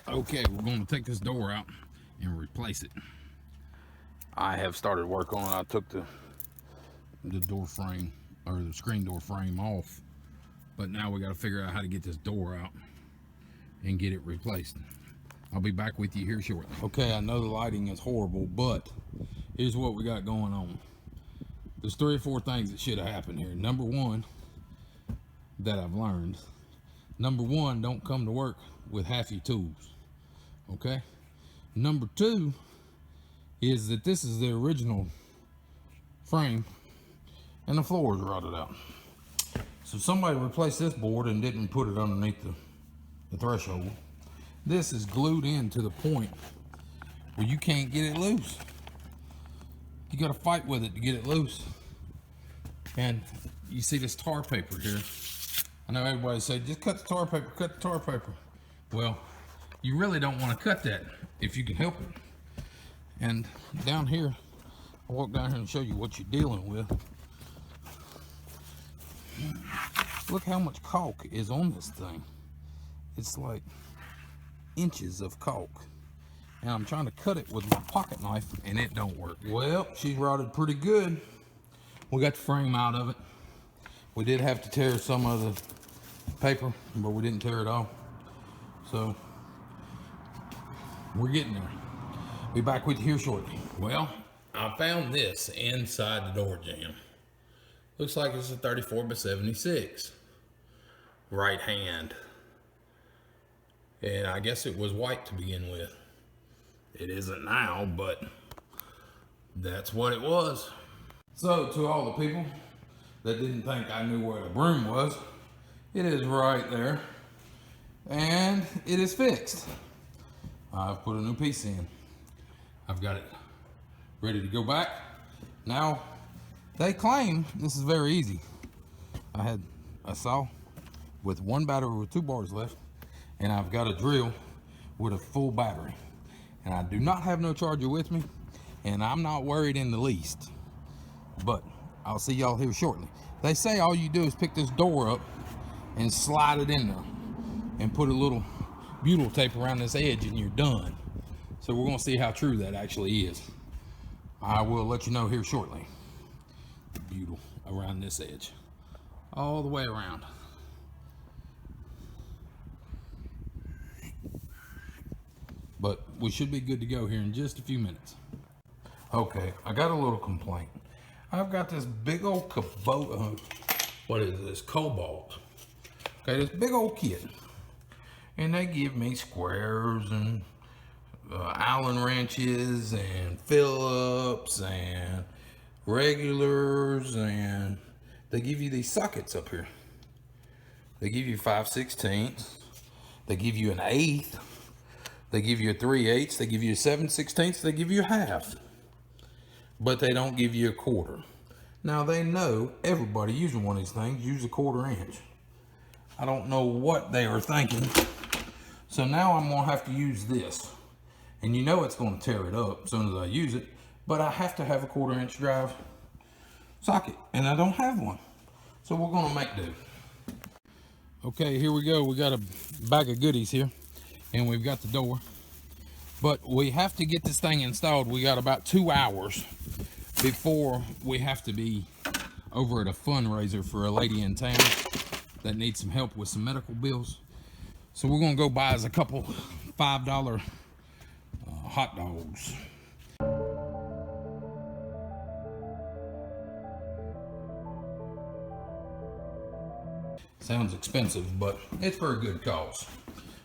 Okay, we're going to take this door out and replace it. I have started work on it. I took the door frame, or the screen door frame off, but now we got to figure out how to get this door out and get it replaced. I'll be back with you here shortly. Okay, I know the lighting is horrible, but here's what we got going on. There's 3 or 4 things that should have happened here. Number one, that I've learned. Number one, don't come to work with half your tools. Okay? Number 2 is that this is the original frame and the floor is rotted out. So somebody replaced this board and didn't put it underneath the threshold. This is glued in to the point where you can't get it loose. You got to fight with it to get it loose. And you see this tar paper here. I know everybody say, just cut the tar paper, cut the tar paper. Well, you really don't want to cut that if you can help it. And down here, I'll walk down here and show you what you're dealing with. Look how much caulk is on this thing. It's like inches of caulk. And I'm trying to cut it with my pocket knife and it don't work. Well, she's rotted pretty good. We got the frame out of it. We did have to tear some of the paper, but we didn't tear it off. So we're getting there. Be back with you here shortly. Well, I found this inside the door jamb. Looks like it's a 34 by 76 right hand. And I guess it was white to begin with. It isn't now, but that's what it was. So to all the people that didn't think I knew where the broom was, it is right there. And it is fixed. I've put a new piece in. I've got it ready to go back. Now, they claim this is very easy. I had a saw with 1 battery with 2 bars left, and I've got a drill with a full battery. And I do not have no charger with me, and I'm not worried in the least. But I'll see y'all here shortly. They say all you do is pick this door up and slide it in there and put a little butyl tape around this edge and you're done. So we're gonna see how true that actually is. I will let you know here shortly. The butyl around this edge, all the way around. But we should be good to go here in just a few minutes. Okay, I got a little complaint. I've got this big old Kubota, what is this, Cobalt. Okay, this big old kit. And they give me squares and Allen wrenches and Phillips and regulars, and they give you these sockets up here. They give you 5/16, they give you an 1/8, they give you a 3/8, they give you a 7/16, they give you a half, but they don't give you a quarter. Now they know everybody using one of these things use a 1/4 inch. I don't know what they are thinking. So now I'm gonna have to use this. And you know it's gonna tear it up as soon as I use it, but I have to have a 1/4 inch drive socket, and I don't have one. So we're gonna make do. Okay, here we go. We got a bag of goodies here, and we've got the door. But we have to get this thing installed. We got about 2 hours before we have to be over at a fundraiser for a lady in town that needs some help with some medical bills. So we're gonna go buy us a couple $5 hot dogs. Sounds expensive, but it's for a good cause.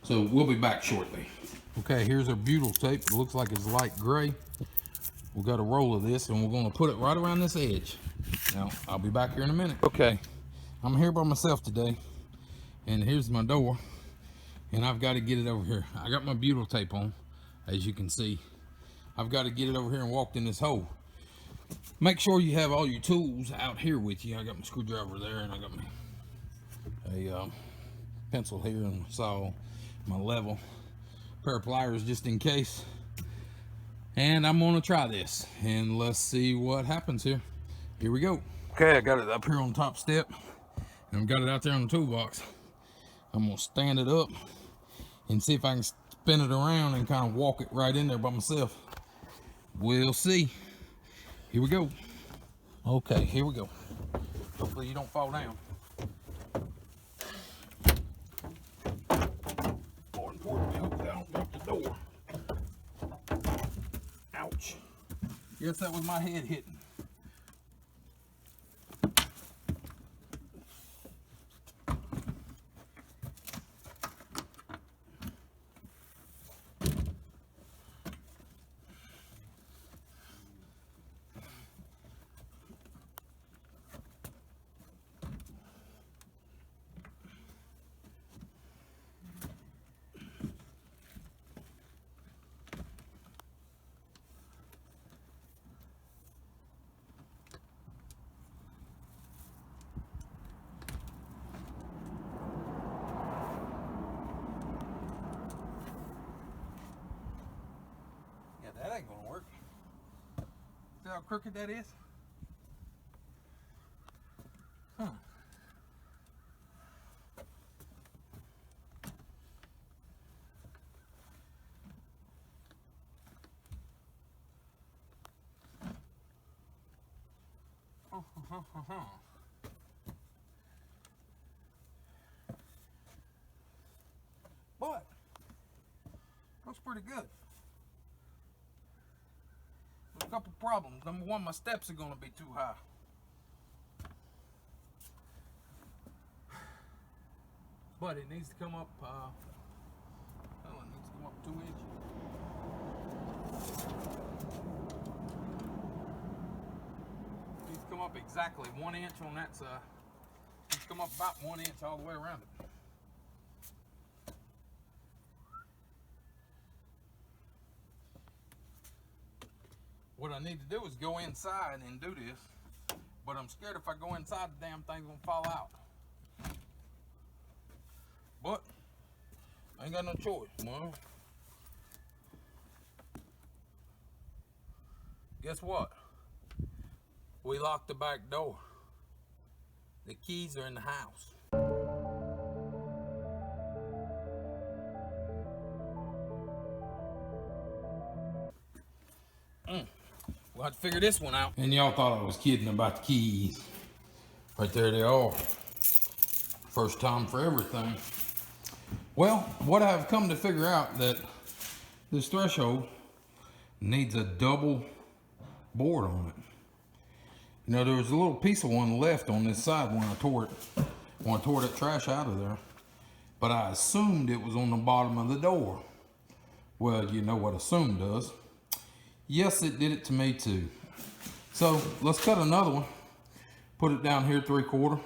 So we'll be back shortly. Okay, here's our butyl tape. It looks like it's light gray. We've got a roll of this and we're gonna put it right around this edge. Now, I'll be back here in a minute. Okay, I'm here by myself today, and here's my door, and I've got to get it over here. I got my butyl tape on, as you can see. I've got to get it over here and walked in this hole. Make sure you have all your tools out here with you. I got my screwdriver there, and I got a pencil here, and my saw, my level, pair of pliers just in case. And I'm gonna try this, and let's see what happens here. Here we go. Okay, I got it up here on the top step, and I've got it out there on the toolbox. I'm gonna stand it up and see if I can spin it around and kind of walk it right in there by myself. We'll see. Here we go. Okay, here we go. Hopefully you don't fall down. More importantly, hopefully I don't drop the door. Ouch. Yes, that was my head hitting. That ain't gonna work. See how crooked that is? Huh. But looks pretty good. There's a couple problems. Number one, my steps are going to be too high. But it needs to come up, it needs to come up 2 inches. It needs to come up exactly 1 inch on that side. It needs to come up about 1 inch all the way around it. What I need to do is go inside and do this, but I'm scared if I go inside, the damn thing's gonna fall out. But I ain't got no choice, man. Guess what? We locked the back door. The keys are in the house. We'll have to figure this one out. And y'all thought I was kidding about the keys. Right there they are. First time for everything. Well, what I've come to figure out that this threshold needs a double board on it. You know, there was a little piece of one left on this side when I tore that trash out of there. But I assumed it was on the bottom of the door. Well, you know what assume does. Yes, it did it to me too. So let's cut another one, put it down here 3/4,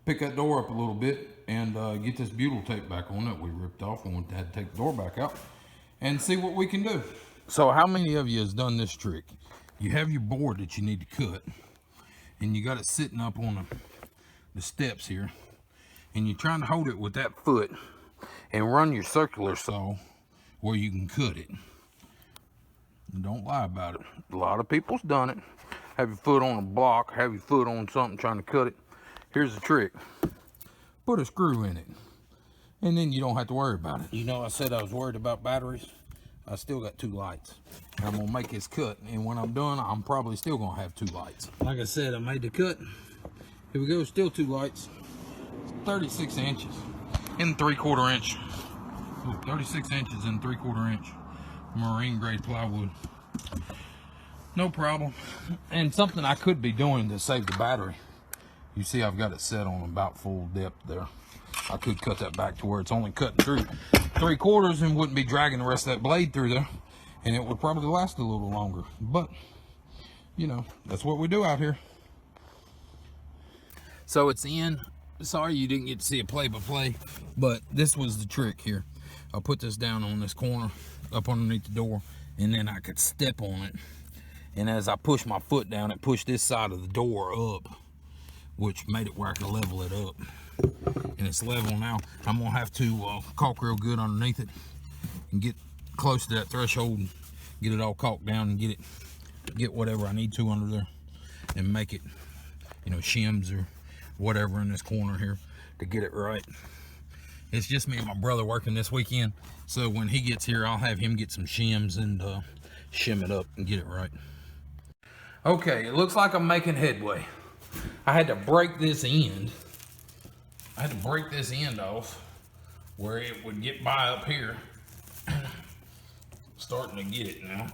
pick that door up a little bit, and get this butyl tape back on that we ripped off and we had to take the door back out and see what we can do. So how many of you has done this trick? You have your board that you need to cut, and you got it sitting up on the steps here, and you're trying to hold it with that foot and run your circular saw where you can cut it. Don't lie about it. A lot of people's done it. Have your foot on a block, have your foot on something trying to cut it. Here's the trick. Put a screw in it, and then you don't have to worry about it. You know, I said I was worried about batteries. I still got 2 lights. I'm gonna make this cut, and when I'm done, I'm probably still gonna have 2 lights. Like I said, I made the cut. Here we go, still 2 lights. It's 36 inches and 3/4 inch. Ooh, 36 inches and 3/4 inch. Marine grade plywood. No problem. And something I could be doing to save the battery. You see I've got it set on about full depth there. I could cut that back to where it's only cutting through 3/4 and wouldn't be dragging the rest of that blade through there, and it would probably last a little longer. But you know, that's what we do out here. So it's in. Sorry you didn't get to see a play-by-play, but this was the trick here. I'll put this down on this corner up underneath the door, and then I could step on it, and as I push my foot down, it pushed this side of the door up, which made it where I could level it up, and it's level now. I'm gonna have to caulk real good underneath it and get close to that threshold and get it all caulked down and get whatever I need to under there and make it, you know, shims or whatever in this corner here to get it right. It's just me and my brother working this weekend. So when he gets here, I'll have him get some shims and shim it up and get it right. Okay, it looks like I'm making headway. I had to break this end. I had to break this end off where it would get by up here. Starting to get it now.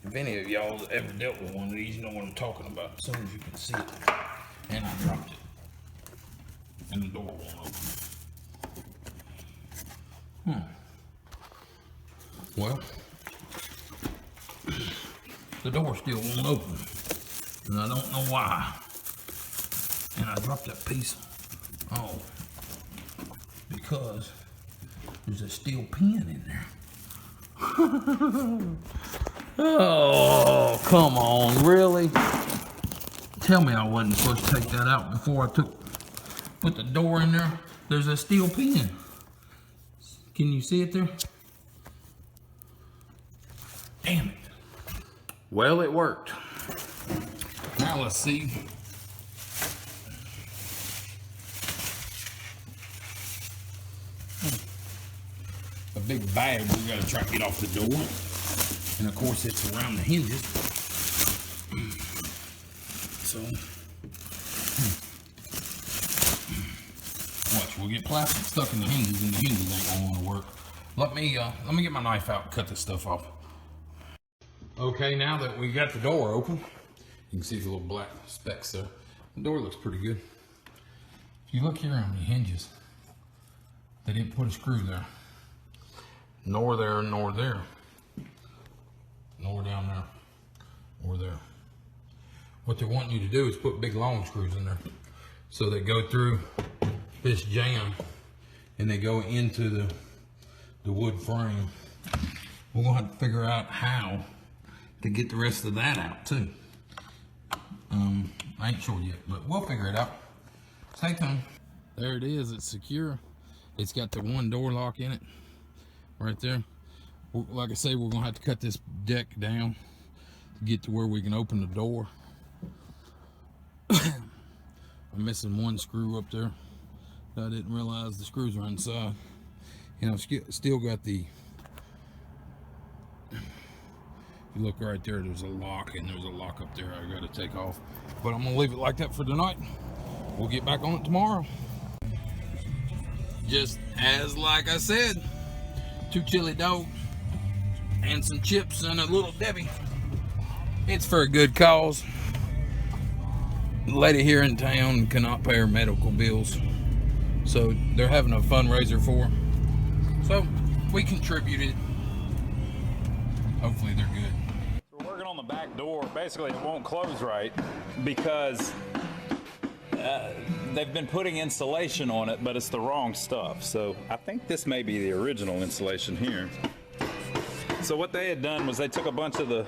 If any of y'all ever dealt with one of these, you know what I'm talking about as soon as you can see it. And I dropped it. And the door won't open. Well, the door still won't open. And I don't know why. And I dropped that piece. Oh. Because there's a steel pin in there. Oh, come on, really? Tell me I wasn't supposed to take that out before I put the door in there. There's a steel pin. Can you see it there? Damn it. Well, it worked. Now let's see. A big bag we gotta try to get off the door. And of course it's around the hinges. So, watch, we'll get plastic stuck in the hinges and the hinges ain't gonna wanna work. Let me get my knife out and cut this stuff off. Okay, now that we got the door open, you can see the little black specks there. The door looks pretty good. If you look here on the hinges, they didn't put a screw there. Nor there, nor there. Nor down there, or there. What they want you to do is put big long screws in there. So they go through this jamb and they go into the wood frame. We're gonna have to figure out how to get the rest of that out too. I ain't sure yet, but we'll figure it out. Stay tuned. There it is, it's secure. It's got the one door lock in it, right there. Like I say, we're gonna have to cut this deck down to get to where we can open the door. I'm missing one screw up there. I didn't realize the screws are inside. And I've still got the, if you look right there, there's a lock, and there's a lock up there I gotta take off. But I'm gonna leave it like that for tonight. We'll get back on it tomorrow. Just as like I said, 2 chili dogs and some chips and a little Debbie. It's for a good cause. The lady here in town cannot pay her medical bills, so they're having a fundraiser for her. So we contributed. Hopefully they're good. So we're working on the back door. Basically it won't close right because they've been putting insulation on it, but it's the wrong stuff. So I think this may be the original insulation here. So what they had done was they took a bunch of the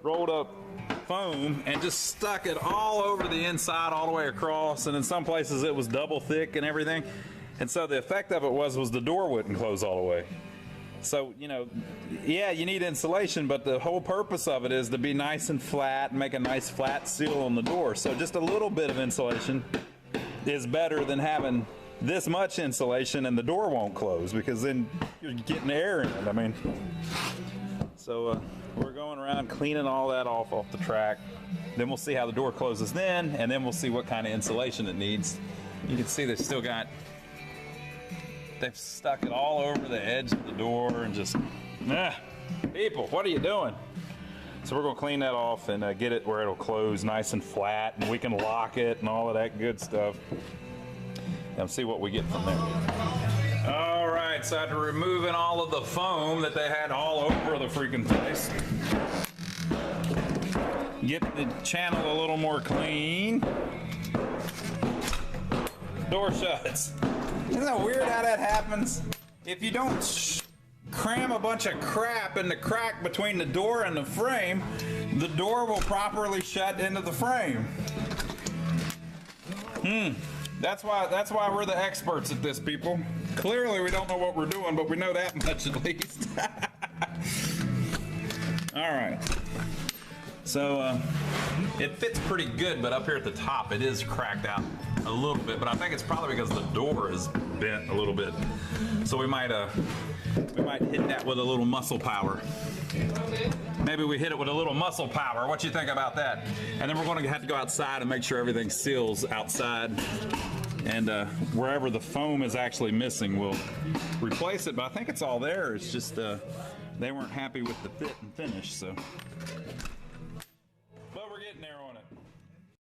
rolled up foam and just stuck it all over the inside all the way across, and in some places it was double thick and everything. And so the effect of it was the door wouldn't close all the way. So, you know, yeah, you need insulation, but the whole purpose of it is to be nice and flat and make a nice flat seal on the door. So just a little bit of insulation is better than having this much insulation and the door won't close, because then you're getting air in it. I mean, so we're going around cleaning all that off the track. Then we'll see how the door closes then, and then we'll see what kind of insulation it needs. You can see they've stuck it all over the edge of the door and just, people, what are you doing? So we're gonna clean that off and get it where it'll close nice and flat, and we can lock it and all of that good stuff. And see what we get from there. All right, so after removing all of the foam that they had all over the freaking place, get the channel a little more clean. Door shuts. Isn't that weird how that happens? If you don't cram a bunch of crap in the crack between the door and the frame, the door will properly shut into the frame. That's why we're the experts at this, people. Clearly we don't know what we're doing, but we know that much at least. All right. So it fits pretty good, but up here at the top it is cracked out a little bit. But I think it's probably because the door is bent a little bit. So we might hit that with a little muscle power. Maybe we hit it with a little muscle power. What you think about that? And then we're going to have to go outside and make sure everything seals outside. And wherever the foam is actually missing, we'll replace it. But I think it's all there. It's just they weren't happy with the fit and finish. So